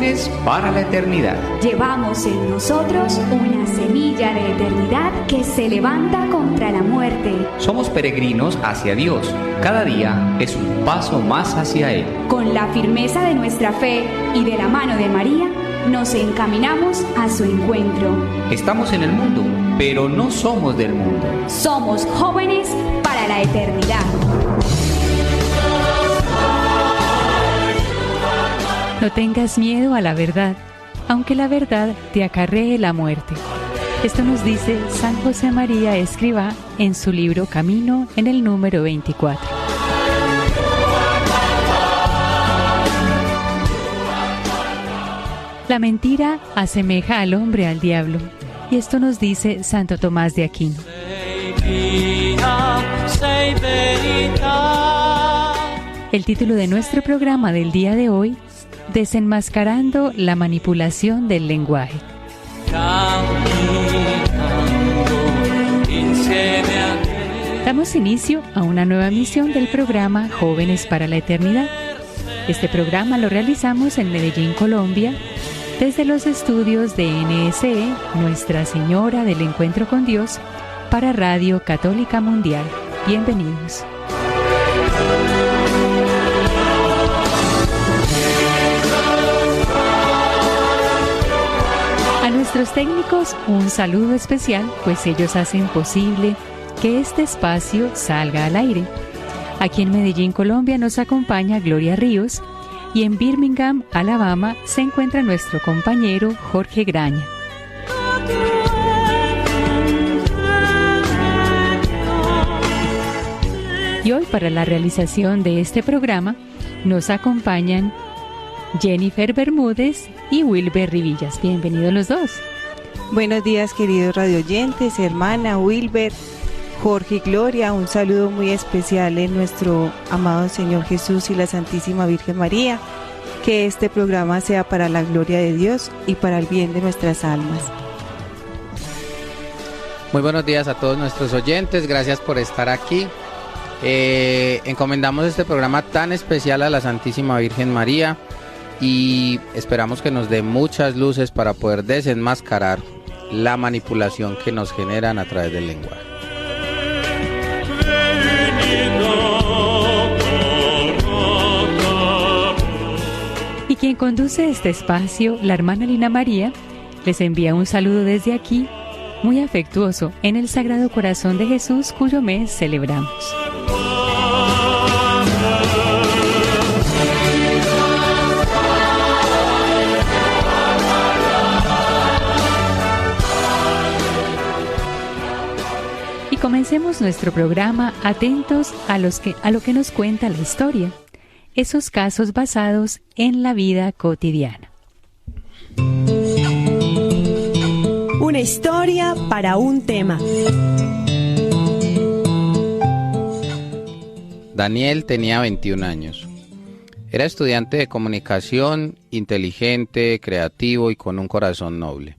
Jóvenes para la Eternidad. Llevamos en nosotros una semilla de eternidad que se levanta contra la muerte. Somos peregrinos hacia Dios. Cada día es un paso más hacia Él. Con la firmeza de nuestra fe y de la mano de María, nos encaminamos a su encuentro. Estamos en el mundo, pero no somos del mundo. Somos jóvenes para la eternidad. No tengas miedo a la verdad, aunque la verdad te acarree la muerte. Esto nos dice San José María Escrivá en su libro Camino, en el número 24. La mentira asemeja al hombre al diablo, y esto nos dice Santo Tomás de Aquino. El título de nuestro programa del día de hoy: Desenmascarando la manipulación del lenguaje. Damos inicio a una nueva emisión del programa Jóvenes para la Eternidad. Este programa lo realizamos en Medellín, Colombia, desde los estudios de NSE, Nuestra Señora del Encuentro con Dios, para Radio Católica Mundial. Bienvenidos. A nuestros técnicos un saludo especial, pues ellos hacen posible que este espacio salga al aire. Aquí en Medellín, Colombia, nos acompaña Gloria Ríos, y en Birmingham, Alabama, se encuentra nuestro compañero Jorge Graña. Y hoy, para la realización de este programa, nos acompañan Jennifer Bermúdez y Wilber Rivillas. Bienvenidos los dos. Buenos días, queridos radioyentes, hermana Wilber, Jorge y Gloria. Un saludo muy especial en nuestro amado Señor Jesús y la Santísima Virgen María. Que este programa sea para la gloria de Dios y para el bien de nuestras almas. Muy buenos días a todos nuestros oyentes, gracias por estar aquí. Encomendamos este programa tan especial a la Santísima Virgen María y esperamos que nos dé muchas luces para poder desenmascarar la manipulación que nos generan a través del lenguaje. Y quien conduce este espacio, la hermana Lina María, les envía un saludo desde aquí, muy afectuoso, en el Sagrado Corazón de Jesús, cuyo mes celebramos. Y comencemos nuestro programa atentos a lo que nos cuenta la historia, esos casos basados en la vida cotidiana. Una historia para un tema. Daniel tenía 21 años. Era estudiante de comunicación, inteligente, creativo y con un corazón noble.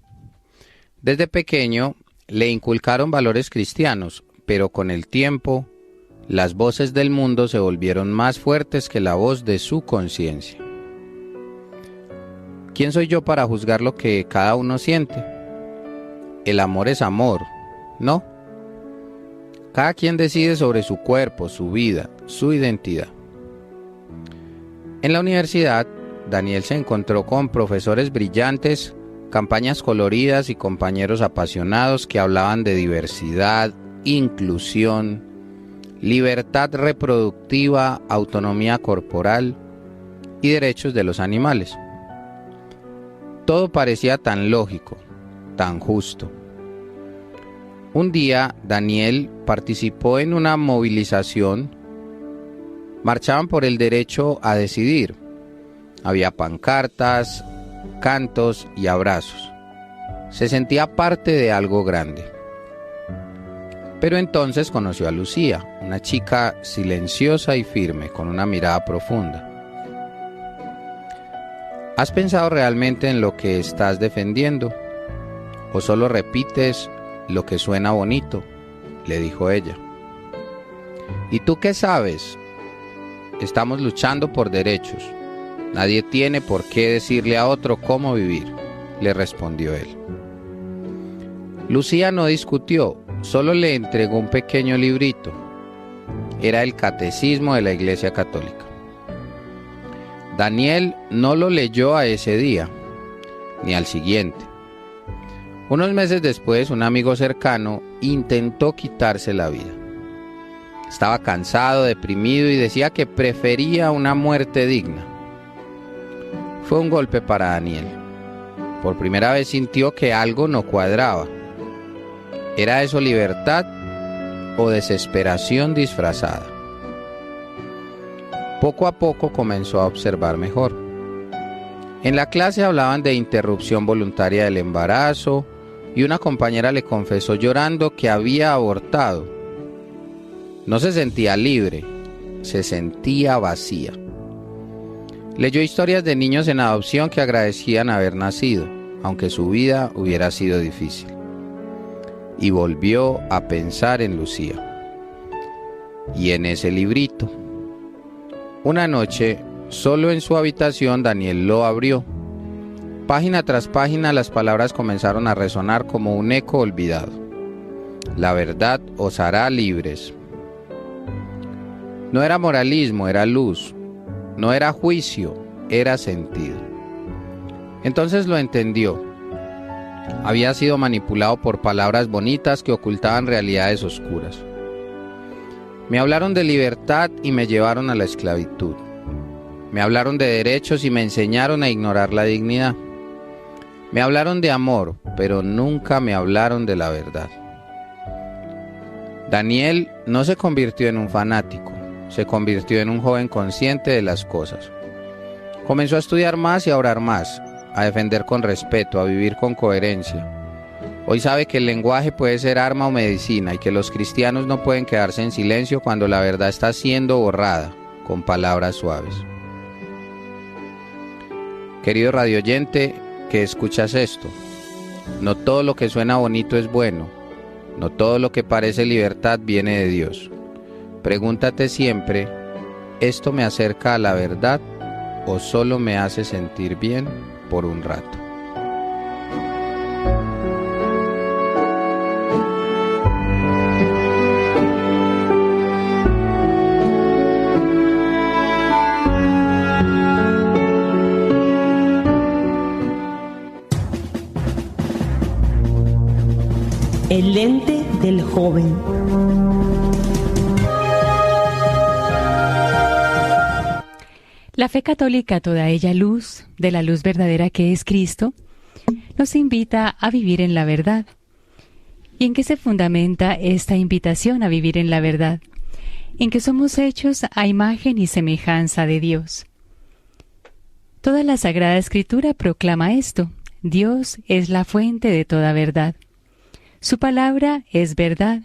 Desde pequeño le inculcaron valores cristianos, pero con el tiempo las voces del mundo se volvieron más fuertes que la voz de su conciencia. ¿Quién soy yo para juzgar lo que cada uno siente? El amor es amor, ¿no? Cada quien decide sobre su cuerpo, su vida, su identidad. En la universidad, Daniel se encontró con profesores brillantes, campañas coloridas y compañeros apasionados que hablaban de diversidad, inclusión, libertad reproductiva, autonomía corporal y derechos de los animales. Todo parecía tan lógico, tan justo. Un día, Daniel participó en una movilización. Marchaban por el derecho a decidir. Había pancartas, cantos y abrazos. Se sentía parte de algo grande. Pero entonces conoció a Lucía, una chica silenciosa y firme, con una mirada profunda. ¿Has pensado realmente en lo que estás defendiendo? ¿O solo repites lo que suena bonito?, le dijo ella. ¿Y tú qué sabes? Estamos luchando por derechos. Nadie tiene por qué decirle a otro cómo vivir, le respondió él. Lucía no discutió, solo le entregó un pequeño librito. Era el Catecismo de la Iglesia Católica. Daniel no lo leyó a ese día, ni al siguiente. Unos meses después, un amigo cercano intentó quitarse la vida. Estaba cansado, deprimido y decía que prefería una muerte digna. Fue un golpe para Daniel. Por primera vez sintió que algo no cuadraba. ¿Era eso libertad o desesperación disfrazada? Poco a poco comenzó a observar mejor. En la clase hablaban de interrupción voluntaria del embarazo y una compañera le confesó llorando que había abortado. No se sentía libre, se sentía vacía. Leyó historias de niños en adopción que agradecían haber nacido, aunque su vida hubiera sido difícil. Y volvió a pensar en Lucía. Y en ese librito. Una noche, solo en su habitación, Daniel lo abrió. Página tras página las palabras comenzaron a resonar como un eco olvidado. La verdad os hará libres. No era moralismo, era luz. No era juicio, era sentido. Entonces lo entendió. Había sido manipulado por palabras bonitas que ocultaban realidades oscuras. Me hablaron de libertad y me llevaron a la esclavitud. Me hablaron de derechos y me enseñaron a ignorar la dignidad. Me hablaron de amor, pero nunca me hablaron de la verdad. Daniel no se convirtió en un fanático, se convirtió en un joven consciente de las cosas. Comenzó a estudiar más y a orar más, a defender con respeto, a vivir con coherencia. Hoy sabe que el lenguaje puede ser arma o medicina y que los cristianos no pueden quedarse en silencio cuando la verdad está siendo borrada con palabras suaves. Querido radioyente, que escuchas esto, no todo lo que suena bonito es bueno, no todo lo que parece libertad viene de Dios. Pregúntate siempre, ¿esto me acerca a la verdad o solo me hace sentir bien por un rato? El lente del joven. La fe católica, toda ella luz, de la luz verdadera que es Cristo, nos invita a vivir en la verdad. ¿Y en qué se fundamenta esta invitación a vivir en la verdad? En que somos hechos a imagen y semejanza de Dios. Toda la Sagrada Escritura proclama esto: Dios es la fuente de toda verdad. Su palabra es verdad,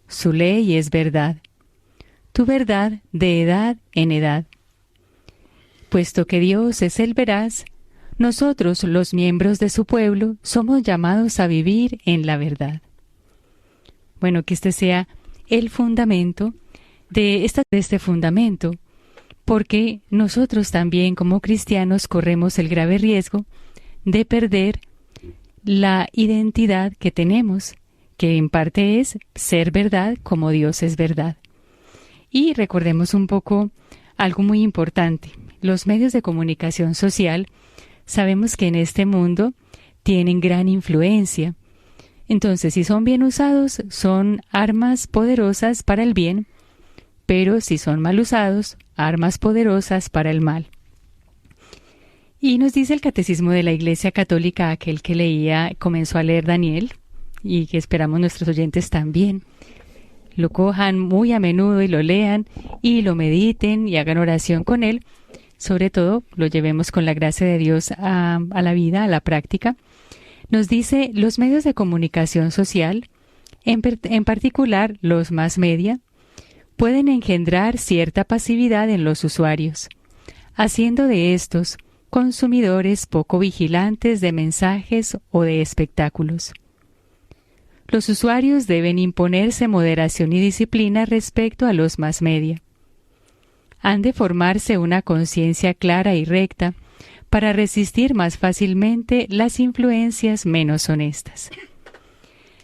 su ley es verdad, tu verdad de edad en edad. Puesto que Dios es el veraz, nosotros, los miembros de su pueblo, somos llamados a vivir en la verdad. Bueno, que este sea el fundamento de este fundamento, porque nosotros también como cristianos corremos el grave riesgo de perder la identidad que tenemos, que en parte es ser verdad como Dios es verdad. Y recordemos un poco algo muy importante. Los medios de comunicación social sabemos que en este mundo tienen gran influencia. Entonces, si son bien usados, son armas poderosas para el bien, pero si son mal usados, armas poderosas para el mal. Y nos dice el Catecismo de la Iglesia Católica, aquel que comenzó a leer Daniel, y que esperamos nuestros oyentes también lo cojan muy a menudo y lo lean y lo mediten y hagan oración con él. Sobre todo, lo llevemos con la gracia de Dios a la vida, a la práctica. Nos dice, los medios de comunicación social, en particular los mass media, pueden engendrar cierta pasividad en los usuarios, haciendo de estos consumidores poco vigilantes de mensajes o de espectáculos. Los usuarios deben imponerse moderación y disciplina respecto a los mass media. han de formarse una conciencia clara y recta para resistir más fácilmente las influencias menos honestas.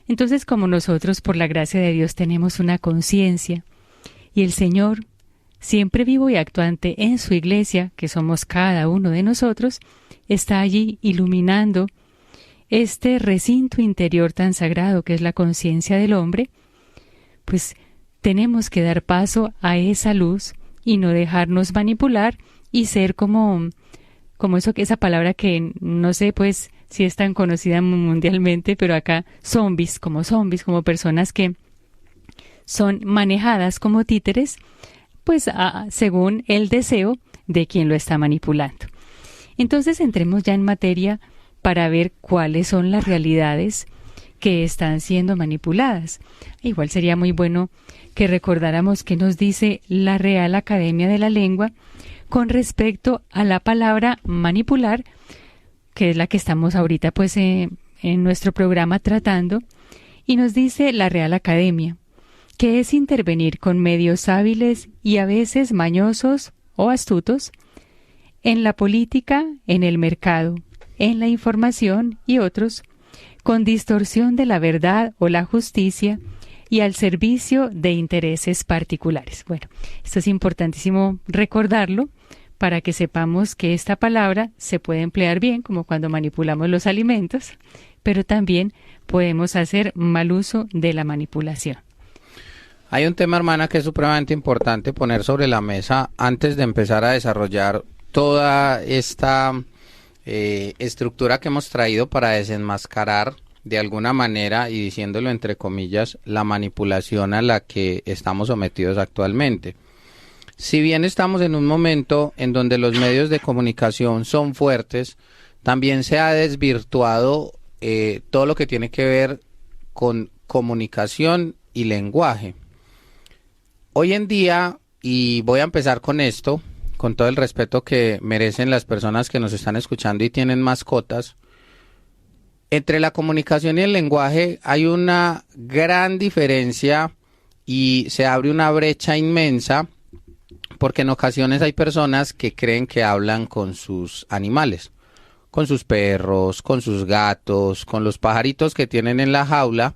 Entonces, como nosotros, por la gracia de Dios, tenemos una conciencia, y el Señor, siempre vivo y actuante en su iglesia, que somos cada uno de nosotros, está allí iluminando este recinto interior tan sagrado que es la conciencia del hombre, pues tenemos que dar paso a esa luz y no dejarnos manipular y ser como eso, esa palabra que no sé pues si es tan conocida mundialmente, pero acá zombies, como personas que son manejadas como títeres, pues según el deseo de quien lo está manipulando. Entonces entremos ya en materia para ver cuáles son las realidades que están siendo manipuladas. Igual sería muy bueno que recordáramos qué nos dice la Real Academia de la Lengua con respecto a la palabra manipular, que es la que estamos ahorita pues en nuestro programa tratando, y nos dice la Real Academia que es intervenir con medios hábiles y a veces mañosos o astutos en la política, en el mercado, en la información y otros, con distorsión de la verdad o la justicia y al servicio de intereses particulares. Bueno, esto es importantísimo recordarlo para que sepamos que esta palabra se puede emplear bien, como cuando manipulamos los alimentos, pero también podemos hacer mal uso de la manipulación. Hay un tema, hermana, que es supremamente importante poner sobre la mesa antes de empezar a desarrollar toda esta estructura que hemos traído para desenmascarar de alguna manera, y diciéndolo entre comillas, la manipulación a la que estamos sometidos actualmente. Si bien estamos en un momento en donde los medios de comunicación son fuertes, también se ha desvirtuado todo lo que tiene que ver con comunicación y lenguaje. Hoy en día, y voy a empezar con esto, con todo el respeto que merecen las personas que nos están escuchando y tienen mascotas, entre la comunicación y el lenguaje hay una gran diferencia y se abre una brecha inmensa, porque en ocasiones hay personas que creen que hablan con sus animales, con sus perros, con sus gatos, con los pajaritos que tienen en la jaula,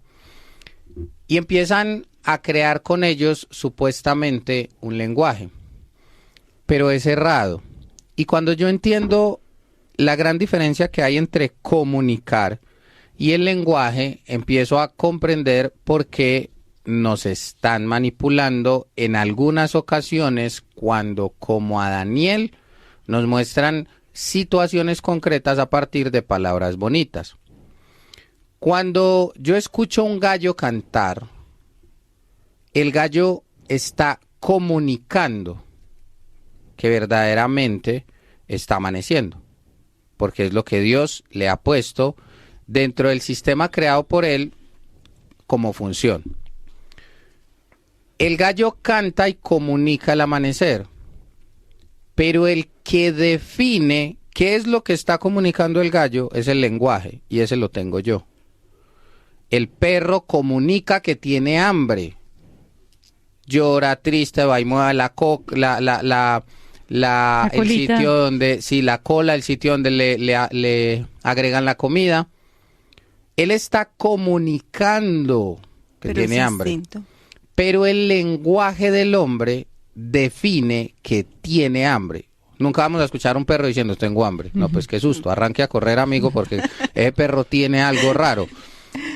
y empiezan a crear con ellos supuestamente un lenguaje, pero es errado. Y cuando yo entiendo la gran diferencia que hay entre comunicar y el lenguaje, empiezo a comprender por qué nos están manipulando en algunas ocasiones cuando, como a Daniel, nos muestran situaciones concretas a partir de palabras bonitas. Cuando yo escucho un gallo cantar, el gallo está comunicando que verdaderamente está amaneciendo, porque es lo que Dios le ha puesto dentro del sistema creado por él como función. El gallo canta y comunica el amanecer, pero el que define qué es lo que está comunicando el gallo es el lenguaje, y ese lo tengo yo. El perro comunica que tiene hambre, llora, triste, va y mueve el sitio donde, sí, la cola, el sitio donde le agregan la comida. Él está comunicando que tiene hambre. Instinto. Pero el lenguaje del hombre define que tiene hambre. Nunca vamos a escuchar a un perro diciendo tengo hambre. No, pues qué susto, arranque a correr, amigo, porque ese perro tiene algo raro.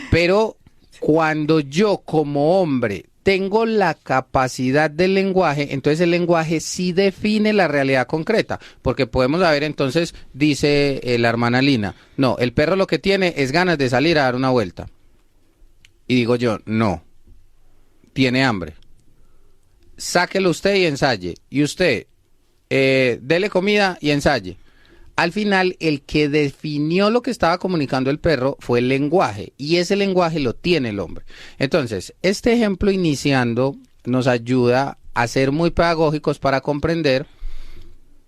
Pero cuando yo como hombre tengo la capacidad del lenguaje, entonces el lenguaje sí define la realidad concreta, porque podemos saber, entonces, dice la hermana Lina, no, el perro lo que tiene es ganas de salir a dar una vuelta. Y digo yo, no, tiene hambre. Sáquelo usted y ensaye. Y usted, dele comida y ensaye. Al final, el que definió lo que estaba comunicando el perro fue el lenguaje, y ese lenguaje lo tiene el hombre. Entonces, este ejemplo iniciando nos ayuda a ser muy pedagógicos para comprender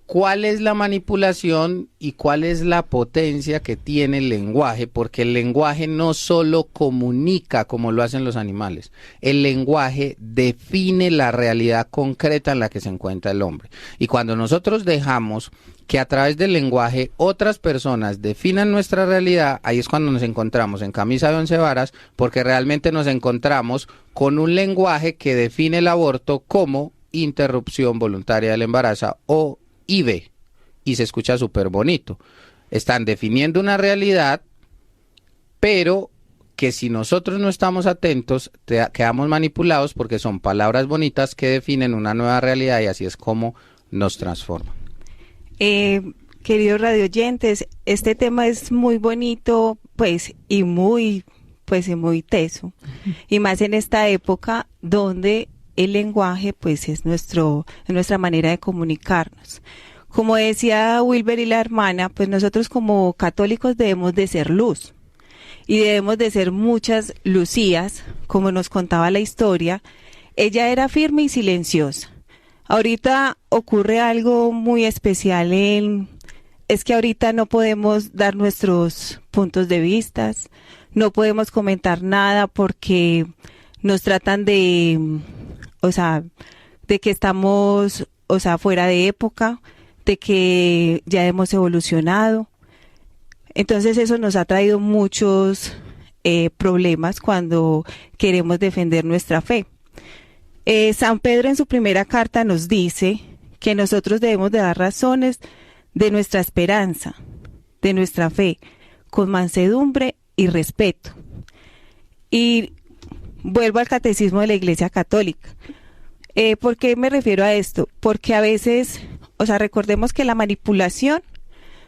¿Cuál es la manipulación y cuál es la potencia que tiene el lenguaje? Porque el lenguaje no solo comunica como lo hacen los animales, el lenguaje define la realidad concreta en la que se encuentra el hombre. Y cuando nosotros dejamos que a través del lenguaje otras personas definan nuestra realidad, ahí es cuando nos encontramos en camisa de 11 varas, porque realmente nos encontramos con un lenguaje que define el aborto como interrupción voluntaria del embarazo o IVE, y se escucha súper bonito. Están definiendo una realidad, pero que si nosotros no estamos atentos, quedamos manipulados porque son palabras bonitas que definen una nueva realidad y así es como nos transforman. Queridos radioyentes, este tema es muy bonito, y muy teso, y más en esta época donde el lenguaje es nuestra manera de comunicarnos. Como decía Wilber y la hermana, nosotros como católicos debemos de ser luz y debemos de ser muchas Lucías, como nos contaba la historia. Ella era firme y silenciosa. Ahorita ocurre algo muy especial es que ahorita no podemos dar nuestros puntos de vista, no podemos comentar nada porque nos tratan de que estamos, fuera de época, de que ya hemos evolucionado. Entonces eso nos ha traído muchos problemas cuando queremos defender nuestra fe. San Pedro en su primera carta nos dice que nosotros debemos de dar razones de nuestra esperanza, de nuestra fe, con mansedumbre y respeto. Y vuelvo al catecismo de la Iglesia Católica. ¿Por qué me refiero a esto? Porque a veces, recordemos que la manipulación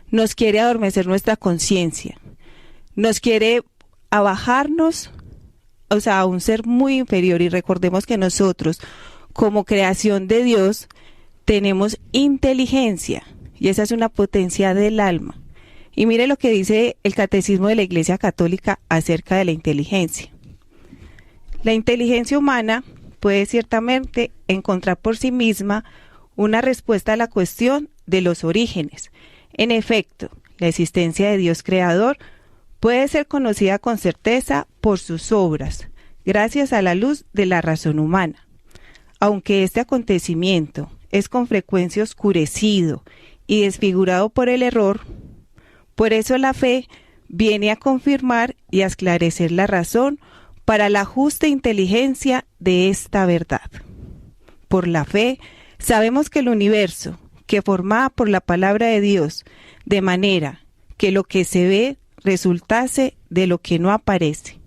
nos quiere adormecer nuestra conciencia, nos quiere abajarnos, a un ser muy inferior, y recordemos que nosotros, como creación de Dios, tenemos inteligencia, y esa es una potencia del alma. Y mire lo que dice el Catecismo de la Iglesia Católica acerca de la inteligencia. La inteligencia humana puede ciertamente encontrar por sí misma una respuesta a la cuestión de los orígenes. En efecto, la existencia de Dios creador puede ser conocida con certeza por sus obras, gracias a la luz de la razón humana. Aunque este acontecimiento es con frecuencia oscurecido y desfigurado por el error, por eso la fe viene a confirmar y a esclarecer la razón para la justa inteligencia de esta verdad. Por la fe, sabemos que el universo, que formaba por la palabra de Dios, de manera que lo que se ve resultase de lo que no aparece.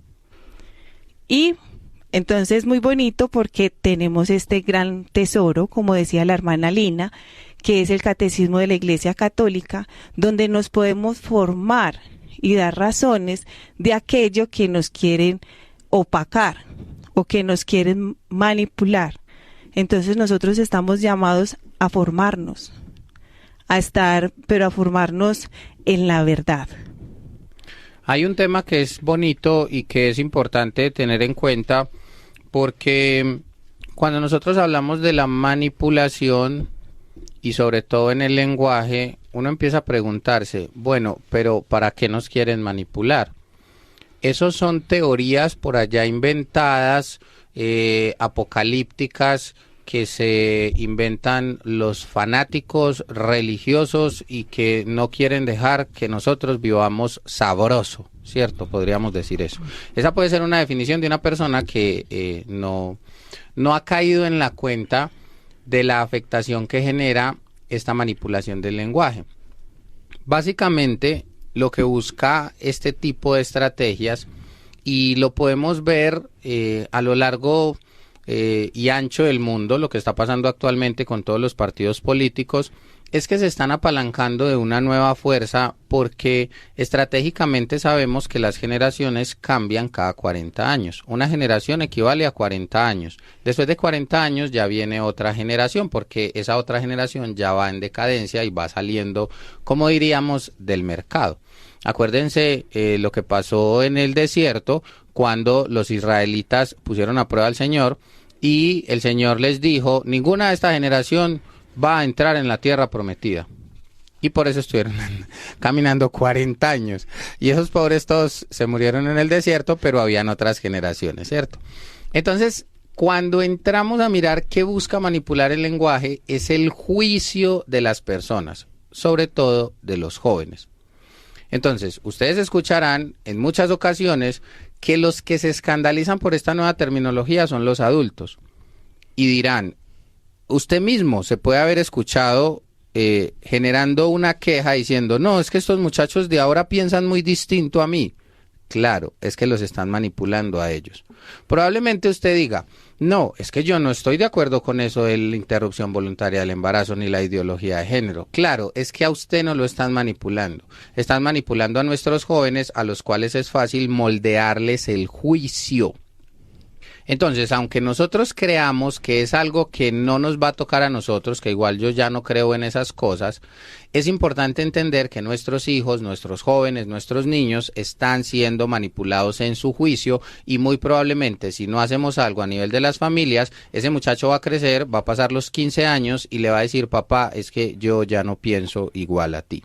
Y entonces muy bonito porque tenemos este gran tesoro, como decía la hermana Lina, que es el Catecismo de la Iglesia Católica, donde nos podemos formar y dar razones de aquello que nos quieren opacar o que nos quieren manipular. Entonces nosotros estamos llamados a formarnos, pero a formarnos en la verdad. Hay un tema que es bonito y que es importante tener en cuenta, porque cuando nosotros hablamos de la manipulación y sobre todo en el lenguaje, uno empieza a preguntarse, bueno, pero ¿para qué nos quieren manipular? Esos son teorías por allá inventadas, apocalípticas, que se inventan los fanáticos religiosos y que no quieren dejar que nosotros vivamos sabroso, ¿cierto? Podríamos decir eso. Esa puede ser una definición de una persona que no ha caído en la cuenta de la afectación que genera esta manipulación del lenguaje. Básicamente, lo que busca este tipo de estrategias, y lo podemos ver a lo largo y ancho del mundo, lo que está pasando actualmente con todos los partidos políticos, es que se están apalancando de una nueva fuerza, porque estratégicamente sabemos que las generaciones cambian cada 40 años. Una generación equivale a 40 años. Después de 40 años ya viene otra generación, porque esa otra generación ya va en decadencia y va saliendo, como diríamos, del mercado. Acuérdense lo que pasó en el desierto cuando los israelitas pusieron a prueba al Señor y el Señor les dijo: ninguna de esta generación va a entrar en la tierra prometida. Y por eso estuvieron caminando 40 años. Y esos pobres todos se murieron en el desierto, pero habían otras generaciones, ¿cierto? Entonces, cuando entramos a mirar qué busca manipular el lenguaje, es el juicio de las personas, sobre todo de los jóvenes. Entonces, ustedes escucharán en muchas ocasiones que los que se escandalizan por esta nueva terminología son los adultos. Y dirán, usted mismo se puede haber escuchado generando una queja diciendo, no, es que estos muchachos de ahora piensan muy distinto a mí. Claro, es que los están manipulando a ellos. Probablemente usted diga, no, es que yo no estoy de acuerdo con eso de la interrupción voluntaria del embarazo ni la ideología de género. Claro, es que a usted no lo están manipulando. Están manipulando a nuestros jóvenes a los cuales es fácil moldearles el juicio. Entonces, aunque nosotros creamos que es algo que no nos va a tocar a nosotros, que igual yo ya no creo en esas cosas, es importante entender que nuestros hijos, nuestros jóvenes, nuestros niños están siendo manipulados en su juicio y muy probablemente si no hacemos algo a nivel de las familias, ese muchacho va a crecer, va a pasar los 15 años y le va a decir, papá, es que yo ya no pienso igual a ti.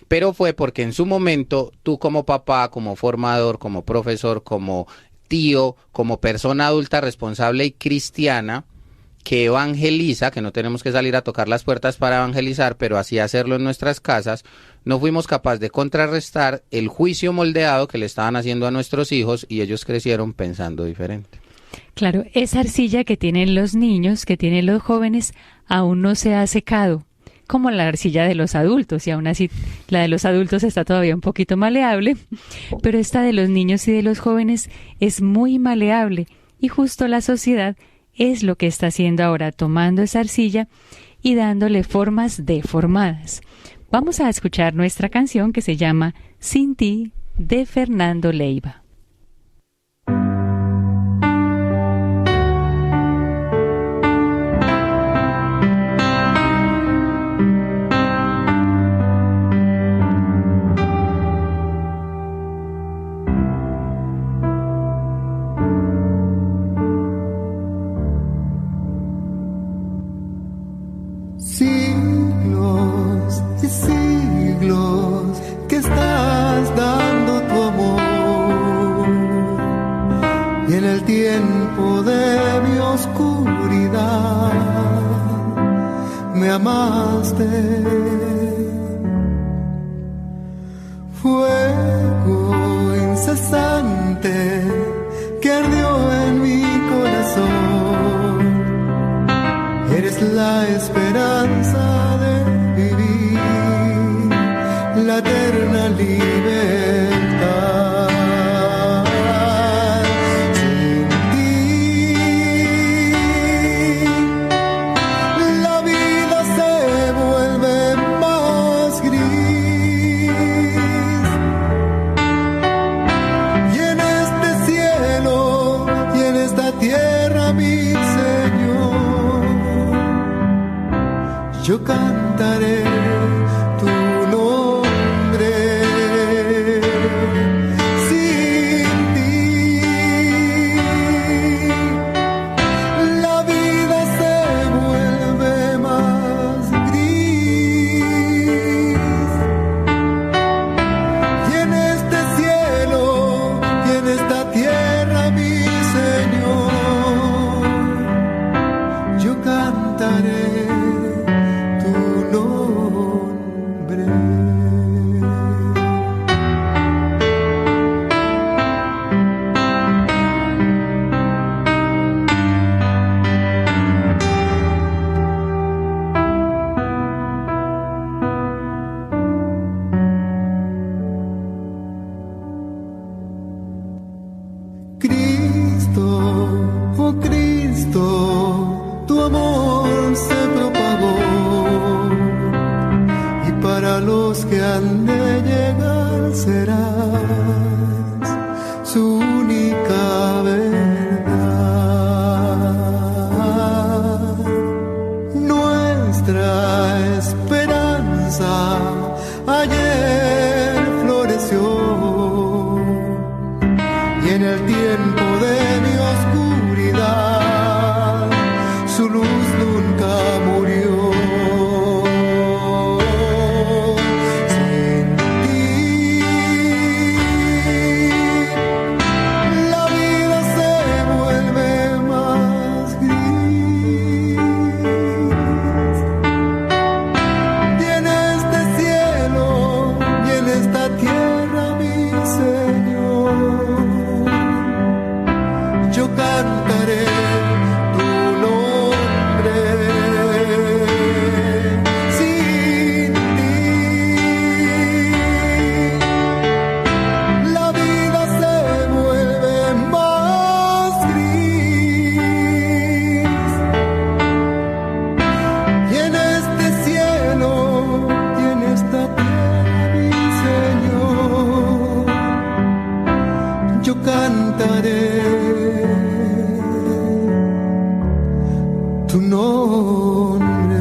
Pero fue porque en su momento tú como papá, como formador, como profesor, como tío, como persona adulta responsable y cristiana que evangeliza, que no tenemos que salir a tocar las puertas para evangelizar, pero así hacerlo en nuestras casas, no fuimos capaces de contrarrestar el juicio moldeado que le estaban haciendo a nuestros hijos y ellos crecieron pensando diferente. Claro, esa arcilla que tienen los niños, que tienen los jóvenes, aún no se ha secado, como la arcilla de los adultos, y aún así la de los adultos está todavía un poquito maleable, pero esta de los niños y de los jóvenes es muy maleable, y justo la sociedad es lo que está haciendo ahora, tomando esa arcilla y dándole formas deformadas. Vamos a escuchar nuestra canción que se llama Sin ti, de Fernando Leiva. Siglos y siglos que estás dando tu amor, y en el tiempo de mi oscuridad me amaste. Fuego incesante que ardió en mi corazón, eres la esperanza de vivir la eterna libertad. Sin ti, la vida se vuelve más gris, y en este cielo y en esta tierra, mi Señor, yo cantaré tu nombre. Sin ti, la vida se vuelve más gris, y en este cielo y en esta tierra, mi Señor, yo cantaré tu nombre. Cristo, oh Cristo, tu amor se nombre.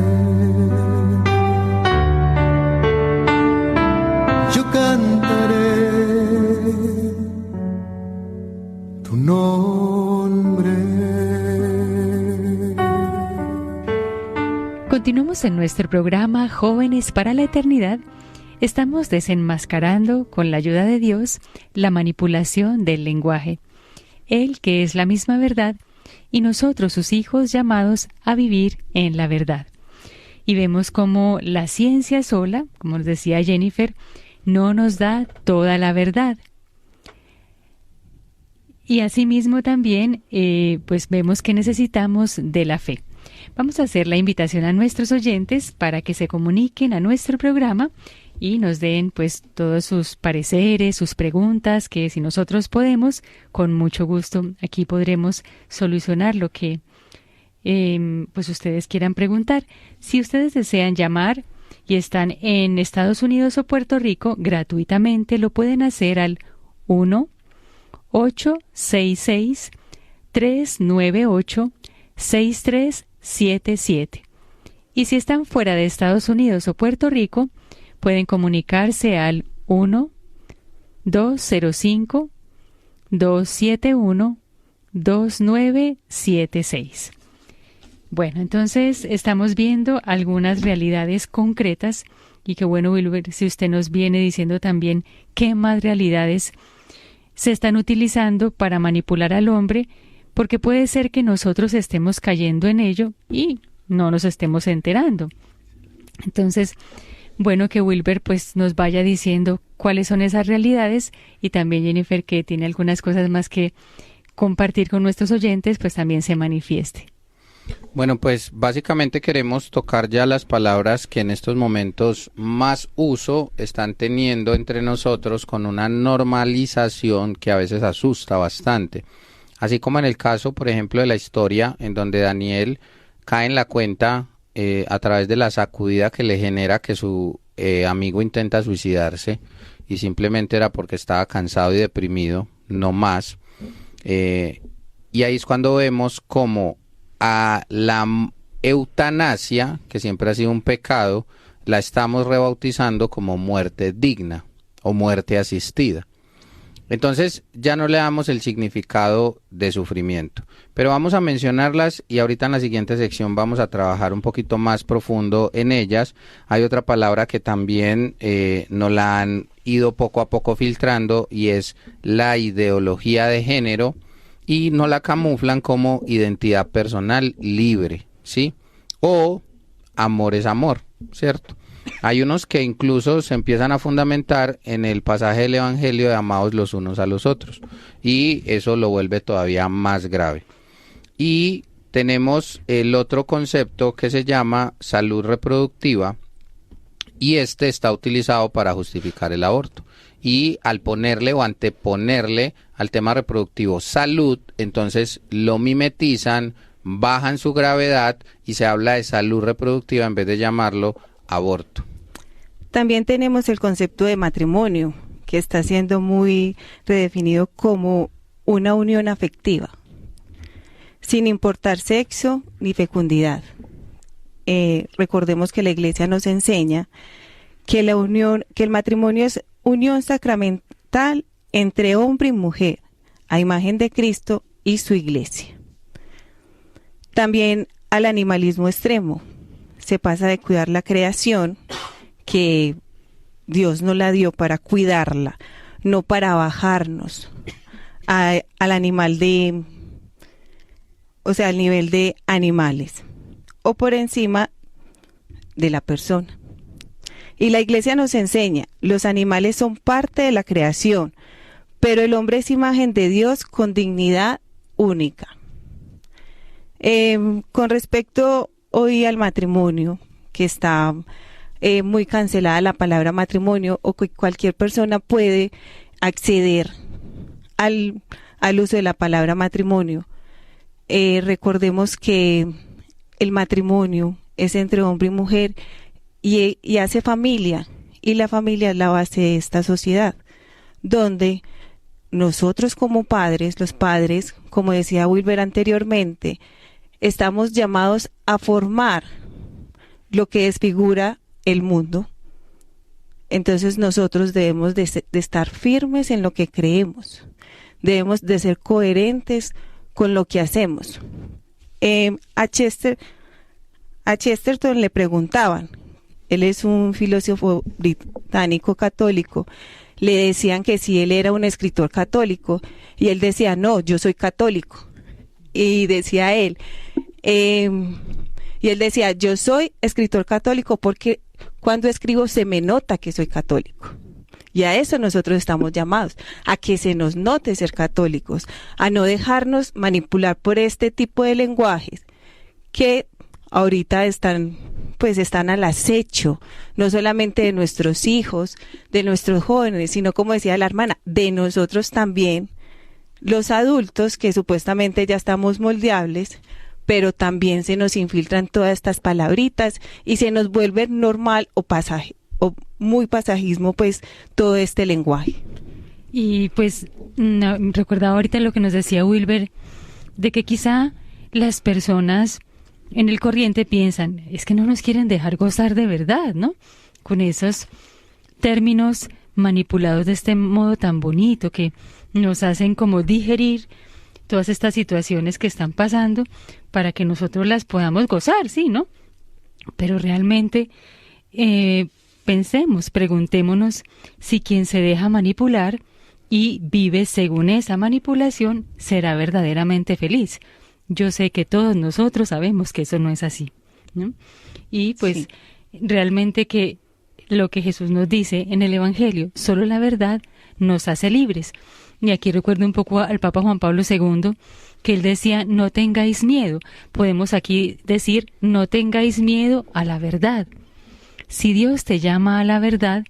Yo cantaré tu nombre. Continuamos en nuestro programa Jóvenes para la Eternidad. Estamos desenmascarando, con la ayuda de Dios, la manipulación del lenguaje. Él, que es la misma verdad, y nosotros, sus hijos, llamados a vivir en la verdad. Y vemos cómo la ciencia sola, como nos decía Jennifer, no nos da toda la verdad. Y asimismo también, pues vemos que necesitamos de la fe. Vamos a hacer la invitación a nuestros oyentes para que se comuniquen a nuestro programa y nos den pues todos sus pareceres, sus preguntas, que si nosotros podemos, con mucho gusto aquí podremos solucionar lo que pues ustedes quieran preguntar. Si ustedes desean llamar y están en Estados Unidos o Puerto Rico, gratuitamente lo pueden hacer al 1-866-398-6377. Y si están fuera de Estados Unidos o Puerto Rico, pueden comunicarse al 1-205-271-2976. Bueno, entonces estamos viendo algunas realidades concretas y qué bueno, Wilber, si usted nos viene diciendo también qué más realidades se están utilizando para manipular al hombre, porque puede ser que nosotros estemos cayendo en ello y no nos estemos enterando. Entonces, bueno que Wilber pues nos vaya diciendo cuáles son esas realidades, y también Jennifer, que tiene algunas cosas más que compartir con nuestros oyentes, pues también se manifieste. Bueno, pues básicamente queremos tocar ya las palabras que en estos momentos más uso están teniendo entre nosotros, con una normalización que a veces asusta bastante. Así como en el caso, por ejemplo, de la historia en donde Daniel cae en la cuenta a través de la sacudida que le genera que su amigo intenta suicidarse, y simplemente era porque estaba cansado y deprimido, no más. Y ahí es cuando vemos cómo a la eutanasia, que siempre ha sido un pecado, la estamos rebautizando como muerte digna o muerte asistida. Entonces ya no le damos el significado de sufrimiento, pero vamos a mencionarlas, y ahorita en la siguiente sección vamos a trabajar un poquito más profundo en ellas. Hay otra palabra que también nos la han ido poco a poco filtrando, y es la ideología de género, y no la camuflan como identidad personal libre, ¿sí? O amor es amor, ¿cierto? Hay unos que incluso se empiezan a fundamentar en el pasaje del Evangelio de amados los unos a los otros, y eso lo vuelve todavía más grave. Y tenemos el otro concepto que se llama salud reproductiva, y este está utilizado para justificar el aborto. Y al ponerle o anteponerle al tema reproductivo salud, entonces lo mimetizan, bajan su gravedad y se habla de salud reproductiva en vez de llamarlo aborto. También tenemos el concepto de matrimonio, que está siendo muy redefinido como una unión afectiva, sin importar sexo ni fecundidad. Recordemos que la Iglesia nos enseña que el matrimonio es unión sacramental entre hombre y mujer, a imagen de Cristo y su Iglesia. También al animalismo extremo. Se pasa de cuidar la creación, que Dios nos la dio para cuidarla, no para bajarnos al animal al nivel de animales, o por encima de la persona. Y la Iglesia nos enseña, los animales son parte de la creación, pero el hombre es imagen de Dios con dignidad única. Con respecto hoy al matrimonio, que está muy cancelada la palabra matrimonio, o que cualquier persona puede acceder al uso de la palabra matrimonio. Recordemos que el matrimonio es entre hombre y mujer, y hace familia, y la familia es la base de esta sociedad, donde nosotros como padres, los padres, como decía Wilber anteriormente, estamos llamados a formar lo que desfigura el mundo. Entonces nosotros debemos de estar firmes en lo que creemos. Debemos de ser coherentes con lo que hacemos. A Chesterton le preguntaban, él es un filósofo británico católico, le decían que si él era un escritor católico, y él decía, no, yo soy católico. Y decía él, yo soy escritor católico porque cuando escribo se me nota que soy católico. Y a eso nosotros estamos llamados, a que se nos note ser católicos, a no dejarnos manipular por este tipo de lenguajes que ahorita están al acecho, no solamente de nuestros hijos, de nuestros jóvenes, sino, como decía la hermana, de nosotros también, los adultos, que supuestamente ya estamos moldeables, pero también se nos infiltran todas estas palabritas y se nos vuelve normal o muy pasajismo, pues, todo este lenguaje. Y pues recordaba ahorita lo que nos decía Wilber, de que quizá las personas en el corriente piensan, es que no nos quieren dejar gozar de verdad, ¿no? Con esos términos manipulados de este modo tan bonito que nos hacen como digerir todas estas situaciones que están pasando para que nosotros las podamos gozar, ¿sí, no? Pero realmente preguntémonos si quien se deja manipular y vive según esa manipulación será verdaderamente feliz. Yo sé que todos nosotros sabemos que eso no es así, ¿no? Y pues realmente que lo que Jesús nos dice en el Evangelio, solo la verdad nos hace libres. Y aquí recuerdo un poco al Papa Juan Pablo II, que él decía, no tengáis miedo. Podemos aquí decir, no tengáis miedo a la verdad. Si Dios te llama a la verdad,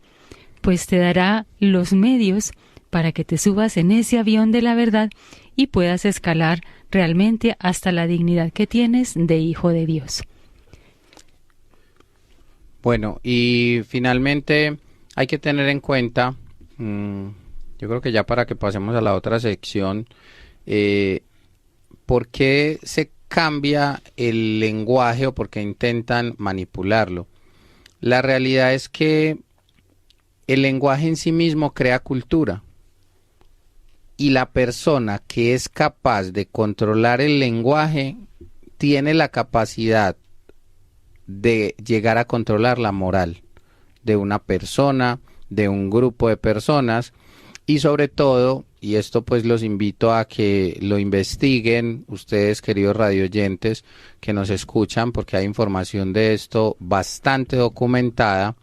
pues te dará los medios para que te subas en ese avión de la verdad y puedas escalar realmente hasta la dignidad que tienes de hijo de Dios. Bueno, y finalmente hay que tener en cuenta, yo creo que ya para que pasemos a la otra sección, ¿por qué se cambia el lenguaje o por qué intentan manipularlo? La realidad es que el lenguaje en sí mismo crea cultura. Y la persona que es capaz de controlar el lenguaje tiene la capacidad de llegar a controlar la moral de una persona, de un grupo de personas y sobre todo, y esto pues los invito a que lo investiguen ustedes, queridos radioyentes que nos escuchan, porque hay información de esto bastante documentada.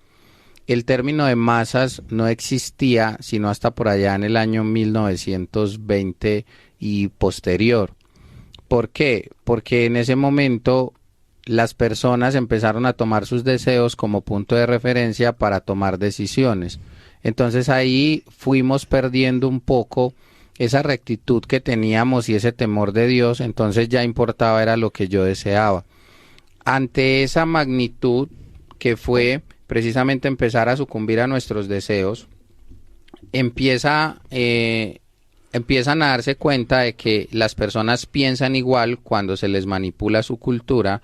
El término de masas no existía sino hasta por allá en el año 1920 y posterior. ¿Por qué? Porque en ese momento las personas empezaron a tomar sus deseos como punto de referencia para tomar decisiones. Entonces ahí fuimos perdiendo un poco esa rectitud que teníamos y ese temor de Dios, entonces ya importaba era lo que yo deseaba. Ante esa magnitud que fue precisamente empezar a sucumbir a nuestros deseos, empiezan a darse cuenta de que las personas piensan igual cuando se les manipula su cultura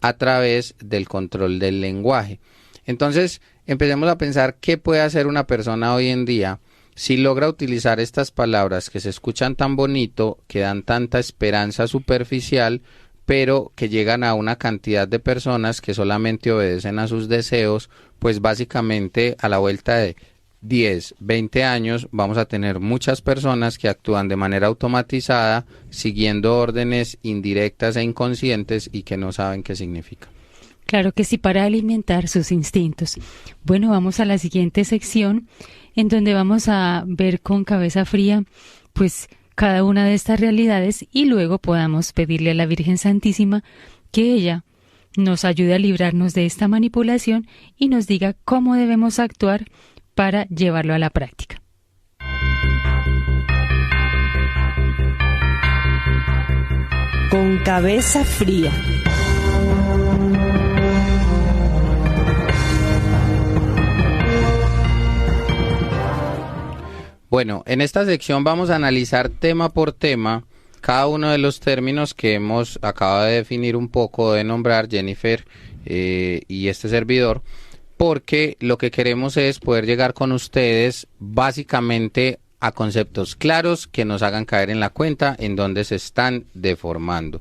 a través del control del lenguaje. Entonces, empecemos a pensar qué puede hacer una persona hoy en día si logra utilizar estas palabras que se escuchan tan bonito, que dan tanta esperanza superficial, pero que llegan a una cantidad de personas que solamente obedecen a sus deseos, pues básicamente a la vuelta de 10, 20 años vamos a tener muchas personas que actúan de manera automatizada, siguiendo órdenes indirectas e inconscientes y que no saben qué significa. Claro que sí, para alimentar sus instintos. Bueno, vamos a la siguiente sección, en donde vamos a ver con cabeza fría, pues, cada una de estas realidades y luego podamos pedirle a la Virgen Santísima que ella nos ayude a librarnos de esta manipulación y nos diga cómo debemos actuar para llevarlo a la práctica. Con cabeza fría. Bueno, en esta sección vamos a analizar tema por tema cada uno de los términos que hemos acabado de definir un poco, de nombrar Jennifer y este servidor, porque lo que queremos es poder llegar con ustedes básicamente a conceptos claros que nos hagan caer en la cuenta en donde se están deformando.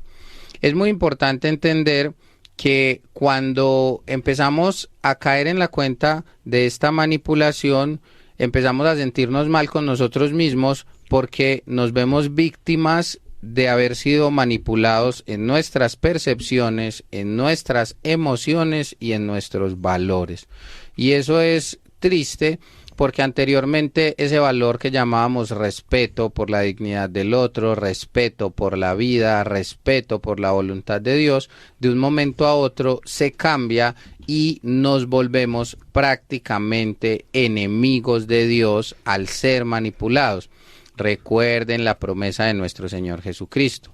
Es muy importante entender que cuando empezamos a caer en la cuenta de esta manipulación, empezamos a sentirnos mal con nosotros mismos porque nos vemos víctimas de haber sido manipulados en nuestras percepciones, en nuestras emociones y en nuestros valores. Y eso es triste porque anteriormente ese valor que llamábamos respeto por la dignidad del otro, respeto por la vida, respeto por la voluntad de Dios, de un momento a otro se cambia y nos volvemos prácticamente enemigos de Dios al ser manipulados. Recuerden la promesa de nuestro Señor Jesucristo.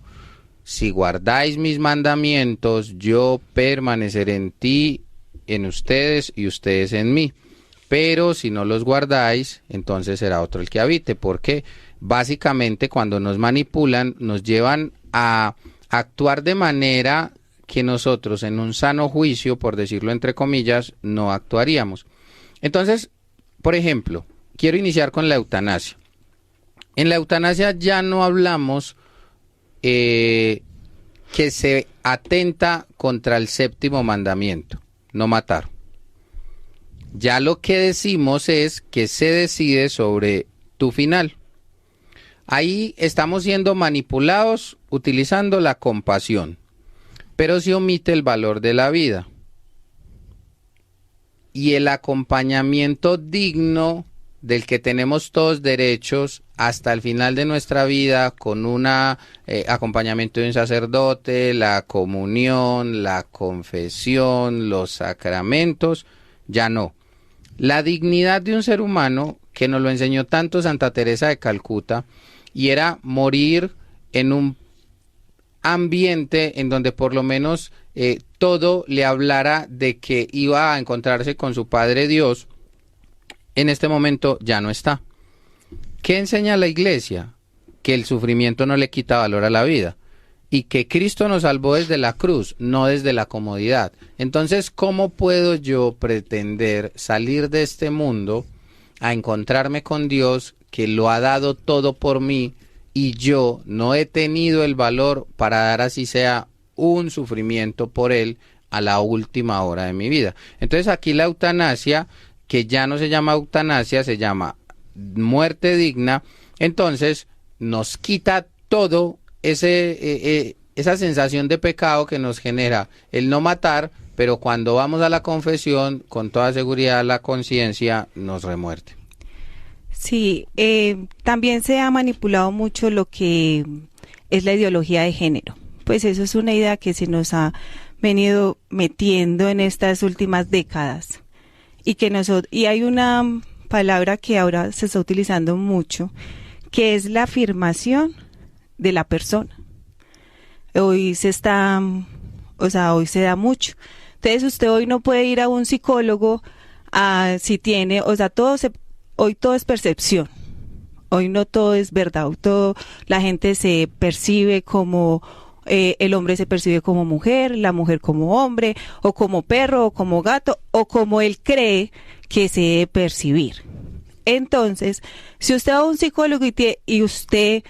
Si guardáis mis mandamientos, yo permaneceré en ti, en ustedes y ustedes en mí. Pero si no los guardáis, entonces será otro el que habite, porque básicamente cuando nos manipulan, nos llevan a actuar de manera que nosotros en un sano juicio, por decirlo entre comillas, no actuaríamos. Entonces, por ejemplo, quiero iniciar con la eutanasia. En la eutanasia ya no hablamos que se atenta contra el séptimo mandamiento, no matar. Ya lo que decimos es que se decide sobre tu final. Ahí estamos siendo manipulados utilizando la compasión, pero se omite el valor de la vida y el acompañamiento digno del que tenemos todos derechos hasta el final de nuestra vida, con un acompañamiento de un sacerdote, la comunión, la confesión, los sacramentos, ya no. La dignidad de un ser humano, que nos lo enseñó tanto Santa Teresa de Calcuta, y era morir en un ambiente en donde por lo menos todo le hablara de que iba a encontrarse con su Padre Dios, en este momento ya no está. ¿Qué enseña la Iglesia? Que el sufrimiento no le quita valor a la vida y que Cristo nos salvó desde la cruz, no desde la comodidad. Entonces, ¿cómo puedo yo pretender salir de este mundo a encontrarme con Dios que lo ha dado todo por mí y yo no he tenido el valor para dar así sea un sufrimiento por Él a la última hora de mi vida? Entonces aquí la eutanasia, que ya no se llama eutanasia, se llama muerte digna, entonces nos quita todo esa sensación de pecado que nos genera el no matar, pero cuando vamos a la confesión, con toda seguridad la conciencia nos remuerde. Sí, también se ha manipulado mucho lo que es la ideología de género. Pues eso es una idea que se nos ha venido metiendo en estas últimas décadas. Y hay una palabra que ahora se está utilizando mucho, que es la afirmación de la persona. Hoy se da mucho. Entonces usted hoy no puede ir a un psicólogo si tiene, hoy todo es percepción. Hoy no todo es verdad, la gente se percibe como, el hombre se percibe como mujer, la mujer como hombre, o como perro, o como gato, o como él cree que se debe percibir. Entonces, si usted va a un psicólogo y usted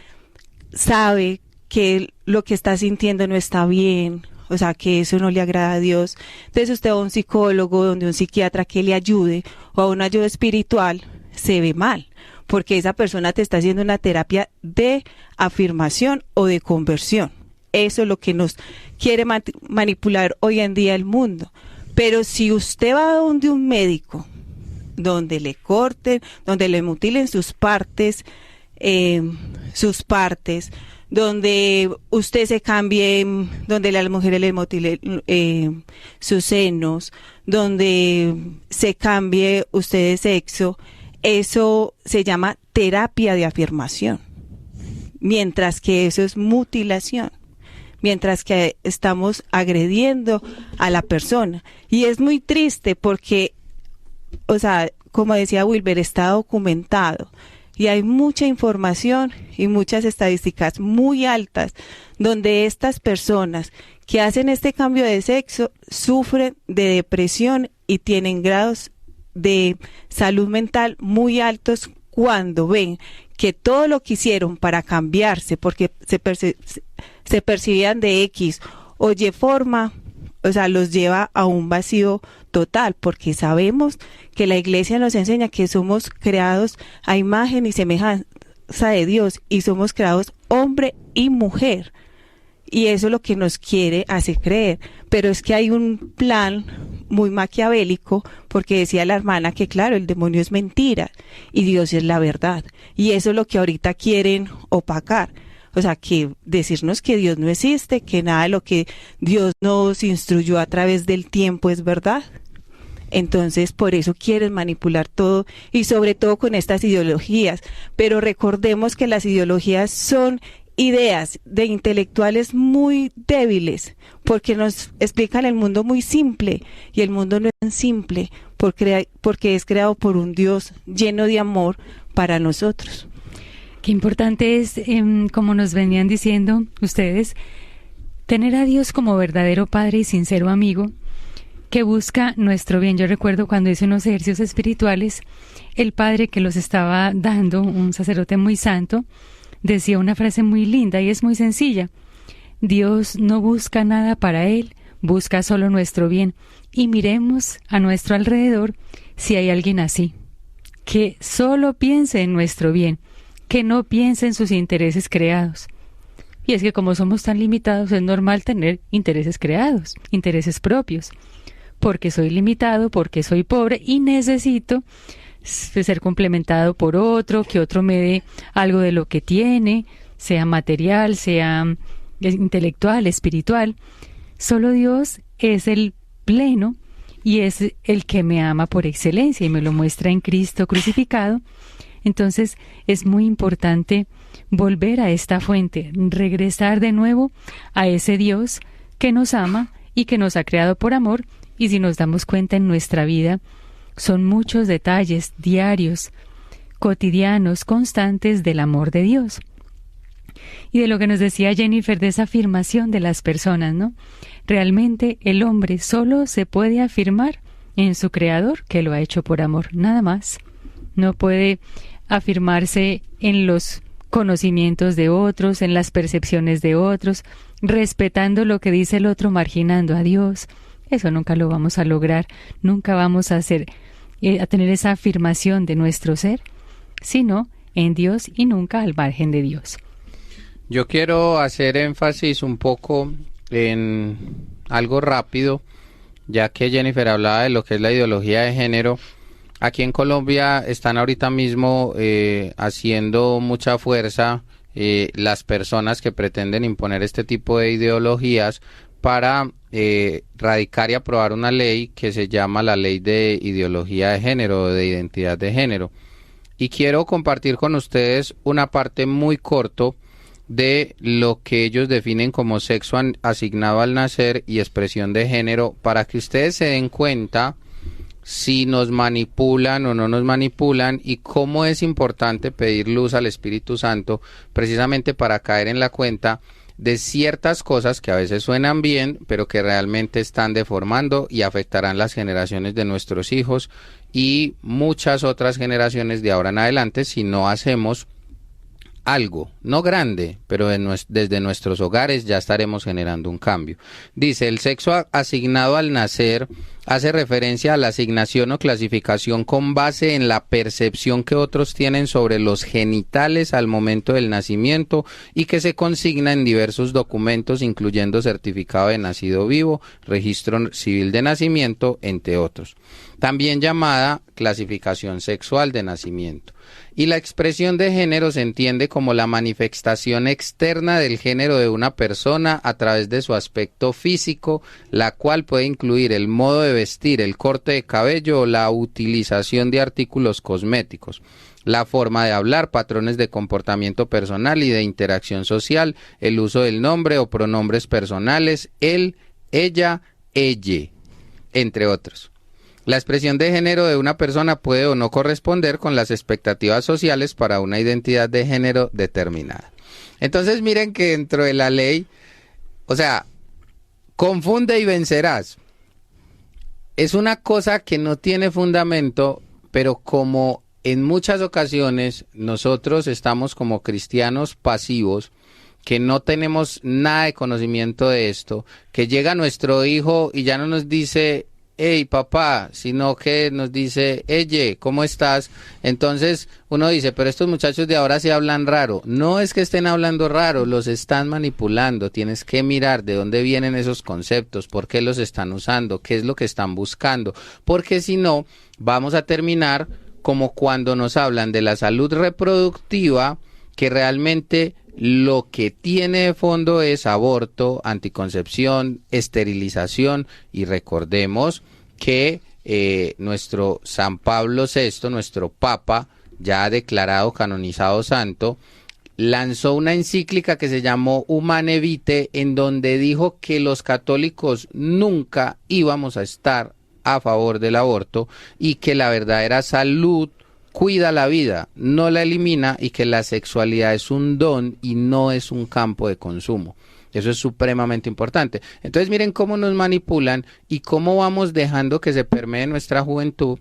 sabe que lo que está sintiendo no está bien, o sea, que eso no le agrada a Dios, entonces usted va a un psicólogo, donde un psiquiatra que le ayude, o a una ayuda espiritual, se ve mal, porque esa persona te está haciendo una terapia de afirmación o de conversión. Eso es lo que nos quiere manipular hoy en día el mundo. Pero si usted va a donde un médico, donde le corten, donde le mutilen sus partes, donde usted se cambie, donde las mujeres le mutilen sus senos, donde se cambie usted de sexo, eso se llama terapia de afirmación, mientras que eso es mutilación, mientras que estamos agrediendo a la persona. Y es muy triste porque, o sea, como decía Wilber, está documentado Y hay mucha información y muchas estadísticas muy altas donde estas personas que hacen este cambio de sexo sufren de depresión y tienen grados de salud mental muy altos cuando ven que todo lo que hicieron para cambiarse, porque se percibían de X o Y forma, o sea, los lleva a un vacío total, porque sabemos que la iglesia nos enseña que somos creados a imagen y semejanza de Dios y somos creados hombre y mujer. Y eso es lo que nos quiere hacer creer. Pero es que hay un plan muy maquiavélico, porque decía la hermana que claro, el demonio es mentira y Dios es la verdad. Y eso es lo que ahorita quieren opacar. O sea, que decirnos que Dios no existe, que nada de lo que Dios nos instruyó a través del tiempo es verdad. Entonces, por eso quieren manipular todo y sobre todo con estas ideologías. Pero recordemos que las ideologías son ideas de intelectuales muy débiles, porque nos explican el mundo muy simple, y el mundo no es tan simple porque es creado por un Dios lleno de amor para nosotros. Qué importante es, como nos venían diciendo ustedes, tener a Dios como verdadero Padre y sincero amigo que busca nuestro bien. Yo recuerdo cuando hice unos ejercicios espirituales, el padre que los estaba dando, un sacerdote muy santo, decía una frase muy linda y es muy sencilla: Dios no busca nada para él, busca solo nuestro bien. Y miremos a nuestro alrededor si hay alguien así, que solo piense en nuestro bien, que no piense en sus intereses creados. Y es que como somos tan limitados, es normal tener intereses creados, intereses propios, porque soy limitado, porque soy pobre y necesito ser complementado por otro, que otro me dé algo de lo que tiene, sea material, sea intelectual, espiritual. Solo Dios es el pleno y es el que me ama por excelencia y me lo muestra en Cristo crucificado. Entonces es muy importante volver a esta fuente, regresar de nuevo a ese Dios que nos ama y que nos ha creado por amor. Y si nos damos cuenta en nuestra vida, son muchos detalles diarios, cotidianos, constantes del amor de Dios. Y de lo que nos decía Jennifer, de esa afirmación de las personas, ¿no? Realmente el hombre solo se puede afirmar en su Creador, que lo ha hecho por amor, nada más. No puede afirmarse en los conocimientos de otros, en las percepciones de otros, respetando lo que dice el otro, marginando a Dios. Eso nunca lo vamos a lograr, nunca vamos a tener esa afirmación de nuestro ser, sino en Dios y nunca al margen de Dios. Yo quiero hacer énfasis un poco en algo rápido, ya que Jennifer hablaba de lo que es la ideología de género. Aquí en Colombia están ahorita mismo haciendo mucha fuerza las personas que pretenden imponer este tipo de ideologías para radicar y aprobar una ley que se llama la Ley de Ideología de Género, de Identidad de Género. Y quiero compartir con ustedes una parte muy corto de lo que ellos definen como sexo asignado al nacer y expresión de género, para que ustedes se den cuenta si nos manipulan o no nos manipulan, y cómo es importante pedir luz al Espíritu Santo precisamente para caer en la cuenta de ciertas cosas que a veces suenan bien, pero que realmente están deformando y afectarán las generaciones de nuestros hijos y muchas otras generaciones de ahora en adelante si no hacemos algo, no grande, pero desde nuestros hogares ya estaremos generando un cambio. Dice, el sexo asignado al nacer hace referencia a la asignación o clasificación con base en la percepción que otros tienen sobre los genitales al momento del nacimiento y que se consigna en diversos documentos, incluyendo certificado de nacido vivo, registro civil de nacimiento, entre otros. También llamada clasificación sexual de nacimiento. Y la expresión de género se entiende como la manifestación externa del género de una persona a través de su aspecto físico, la cual puede incluir el modo de vestir, el corte de cabello o la utilización de artículos cosméticos, la forma de hablar, patrones de comportamiento personal y de interacción social, el uso del nombre o pronombres personales, él, ella, ella, entre otros. La expresión de género de una persona puede o no corresponder con las expectativas sociales para una identidad de género determinada. Entonces miren que dentro de la ley, o sea, confunde y vencerás. Es una cosa que no tiene fundamento, pero como en muchas ocasiones nosotros estamos como cristianos pasivos, que no tenemos nada de conocimiento de esto, que llega nuestro hijo y ya no nos dice, hey papá, sino que nos dice, eye, ¿cómo estás? Entonces uno dice, pero estos muchachos de ahora sí hablan raro. No es que estén hablando raro, los están manipulando. Tienes que mirar de dónde vienen esos conceptos, por qué los están usando, qué es lo que están buscando, porque si no, vamos a terminar como cuando nos hablan de la salud reproductiva, que realmente lo que tiene de fondo es aborto, anticoncepción, esterilización, y recordemos que nuestro San Pablo VI, nuestro Papa, ya declarado canonizado santo, lanzó una encíclica que se llamó Humane Vitae, en donde dijo que los católicos nunca íbamos a estar a favor del aborto y que la verdadera salud cuida la vida, no la elimina, y que la sexualidad es un don y no es un campo de consumo. Eso es supremamente importante. Entonces miren cómo nos manipulan y cómo vamos dejando que se permee nuestra juventud,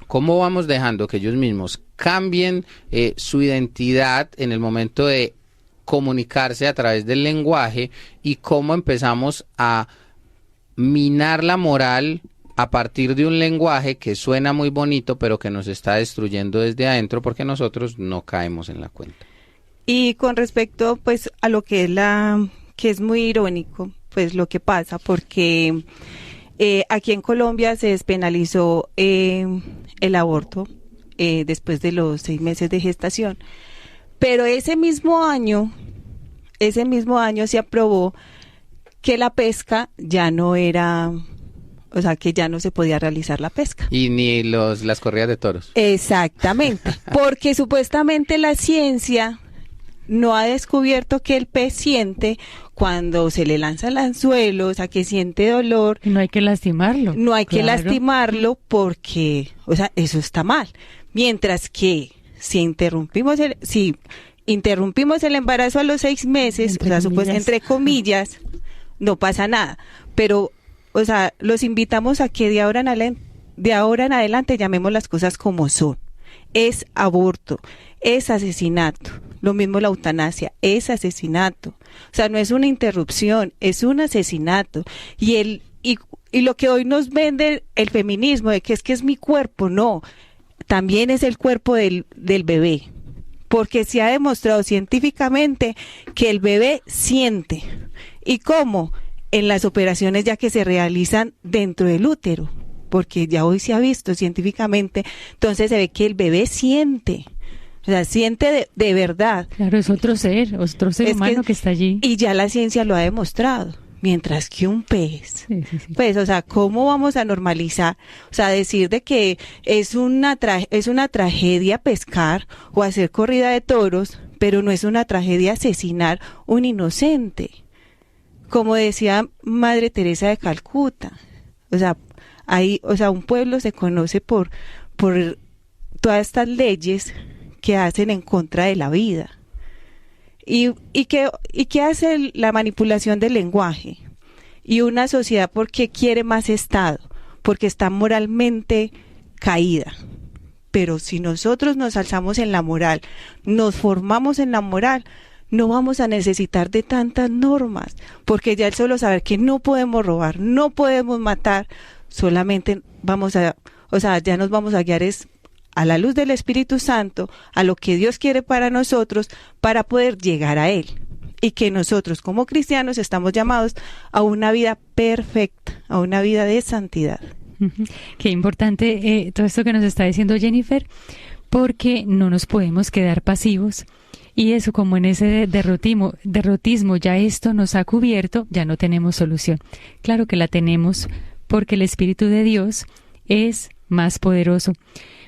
cómo vamos dejando que ellos mismos cambien su identidad en el momento de comunicarse a través del lenguaje, y cómo empezamos a minar la moral a partir de un lenguaje que suena muy bonito, pero que nos está destruyendo desde adentro, porque nosotros no caemos en la cuenta. Y con respecto pues a lo que es que es muy irónico, pues lo que pasa, porque aquí en Colombia se despenalizó el aborto después de los 6 meses de gestación, pero ese mismo año se aprobó que la pesca ya no era, o sea, que ya no se podía realizar la pesca. Y ni las corridas de toros. Exactamente, porque supuestamente la ciencia no ha descubierto que el pez siente cuando se le lanza el anzuelo, o sea, que siente dolor. Y no hay que lastimarlo. No hay que lastimarlo porque, o sea, eso está mal. Mientras que si interrumpimos el embarazo a los 6 meses, o sea, pues, entre comillas, no pasa nada. Pero, o sea, los invitamos a que de ahora en adelante llamemos las cosas como son. Es aborto, es asesinato. Lo mismo la eutanasia, es asesinato. O sea, no es una interrupción, es un asesinato. Y lo que hoy nos vende el feminismo, de que es mi cuerpo, no. También es el cuerpo del bebé. Porque se ha demostrado científicamente que el bebé siente. ¿Y cómo? En las operaciones ya que se realizan dentro del útero, porque ya hoy se ha visto científicamente, entonces se ve que el bebé siente, o sea, siente de verdad. Claro, es otro ser humano que está allí. Y ya la ciencia lo ha demostrado, mientras que un pez, sí. Pues, o sea, ¿cómo vamos a normalizar? O sea, decir de que es una tragedia pescar o hacer corrida de toros, pero no es una tragedia asesinar un inocente. Como decía Madre Teresa de Calcuta, o sea, un pueblo se conoce por todas estas leyes que hacen en contra de la vida. ¿Y qué hace la manipulación del lenguaje? Y una sociedad porque quiere más Estado, porque está moralmente caída. Pero si nosotros nos alzamos en la moral, nos formamos en la moral, no vamos a necesitar de tantas normas, porque ya el solo saber que no podemos robar, no podemos matar, solamente ya nos vamos a guiar a la luz del Espíritu Santo, a lo que Dios quiere para nosotros, para poder llegar a Él. Y que nosotros como cristianos estamos llamados a una vida perfecta, a una vida de santidad. Qué importante todo esto que nos está diciendo Jennifer, porque no nos podemos quedar pasivos. Y eso, como en ese derrotismo ya esto nos ha cubierto, ya no tenemos solución. Claro que la tenemos, porque el Espíritu de Dios es más poderoso.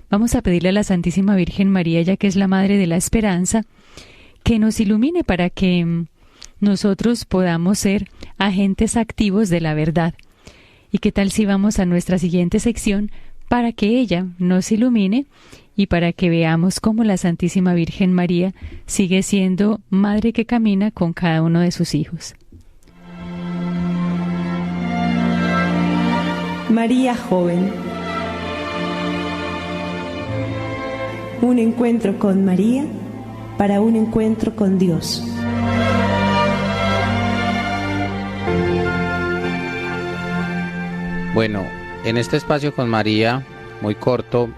Vamos a pedirle a la Santísima Virgen María, ya que es la Madre de la Esperanza, que nos ilumine para que nosotros podamos ser agentes activos de la verdad. ¿Y qué tal si vamos a nuestra siguiente sección para que ella nos ilumine y para que veamos cómo la Santísima Virgen María sigue siendo madre que camina con cada uno de sus hijos? María joven. Un encuentro con María para un encuentro con Dios. Bueno, en este espacio con María, muy corto,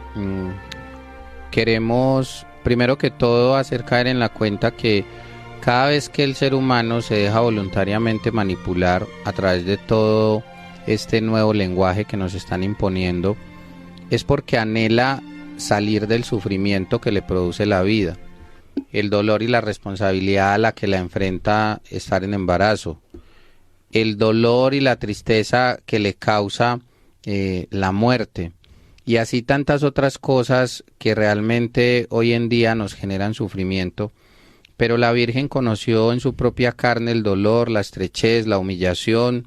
queremos primero que todo hacer caer en la cuenta que cada vez que el ser humano se deja voluntariamente manipular a través de todo este nuevo lenguaje que nos están imponiendo, es porque anhela salir del sufrimiento que le produce la vida, el dolor y la responsabilidad a la que la enfrenta estar en embarazo, el dolor y la tristeza que le causa la muerte, y así tantas otras cosas que realmente hoy en día nos generan sufrimiento. Pero la Virgen conoció en su propia carne el dolor, la estrechez, la humillación,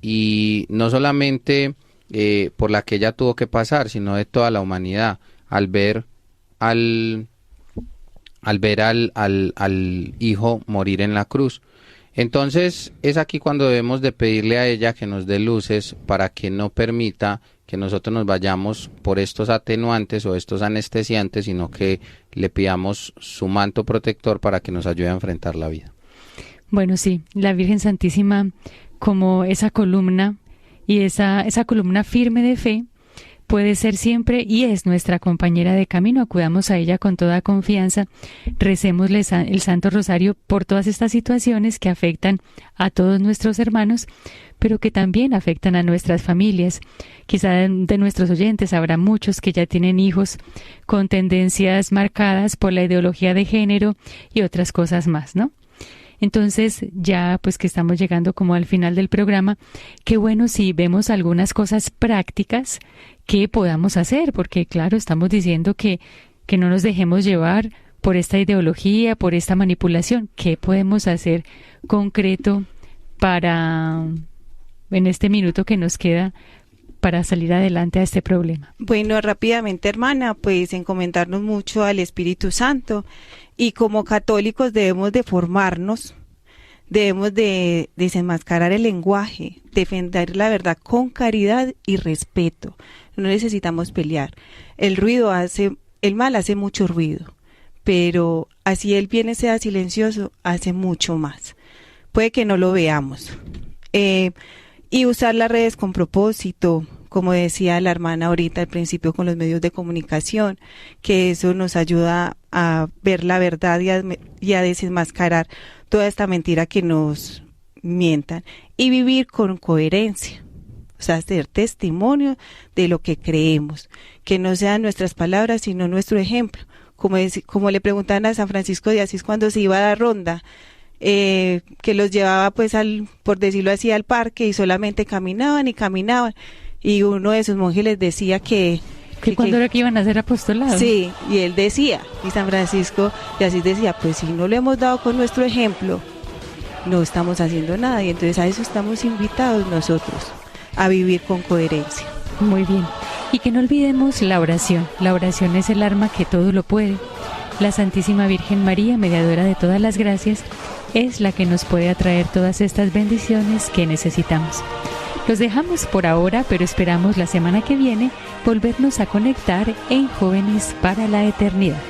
y no solamente por la que ella tuvo que pasar, sino de toda la humanidad, al ver al Hijo morir en la cruz. Entonces es aquí cuando debemos de pedirle a ella que nos dé luces para que no permita que nosotros nos vayamos por estos atenuantes o estos anestesiantes, sino que le pidamos su manto protector para que nos ayude a enfrentar la vida. Bueno, sí, la Virgen Santísima como esa columna y esa columna firme de fe puede ser siempre y es nuestra compañera de camino. Acudamos a ella con toda confianza, recémosle el Santo Rosario por todas estas situaciones que afectan a todos nuestros hermanos, pero que también afectan a nuestras familias. Quizá de nuestros oyentes habrá muchos que ya tienen hijos con tendencias marcadas por la ideología de género y otras cosas más, ¿no? Entonces, ya pues que estamos llegando como al final del programa, qué bueno si vemos algunas cosas prácticas que podamos hacer, porque claro, estamos diciendo que no nos dejemos llevar por esta ideología, por esta manipulación. ¿Qué podemos hacer concreto para, en este minuto que nos queda, para salir adelante a este problema? Bueno, rápidamente, hermana, pues encomendarnos mucho al Espíritu Santo, y como católicos debemos de formarnos, debemos de desenmascarar el lenguaje, defender la verdad con caridad y respeto. No necesitamos pelear. El mal hace mucho ruido, pero así el bien sea silencioso, hace mucho más. Puede que no lo veamos. Y usar las redes con propósito, como decía la hermana ahorita al principio con los medios de comunicación, que eso nos ayuda a ver la verdad y a desenmascarar toda esta mentira que nos mientan, y vivir con coherencia, o sea, ser testimonio de lo que creemos, que no sean nuestras palabras sino nuestro ejemplo, como le preguntaban a San Francisco de Asís cuando se iba a dar ronda, que los llevaba pues por decirlo así, al parque, y solamente caminaban y caminaban, y uno de sus monjes les decía que cuando era que iban a hacer apostolado. Sí, y él decía, y San Francisco de Asís decía, pues si no lo hemos dado con nuestro ejemplo, no estamos haciendo nada, y entonces a eso estamos invitados nosotros, a vivir con coherencia. Muy bien, y que no olvidemos la oración. La oración es el arma que todo lo puede. La Santísima Virgen María, mediadora de todas las gracias, es la que nos puede atraer todas estas bendiciones que necesitamos. Los dejamos por ahora, pero esperamos la semana que viene volvernos a conectar en Jóvenes para la Eternidad.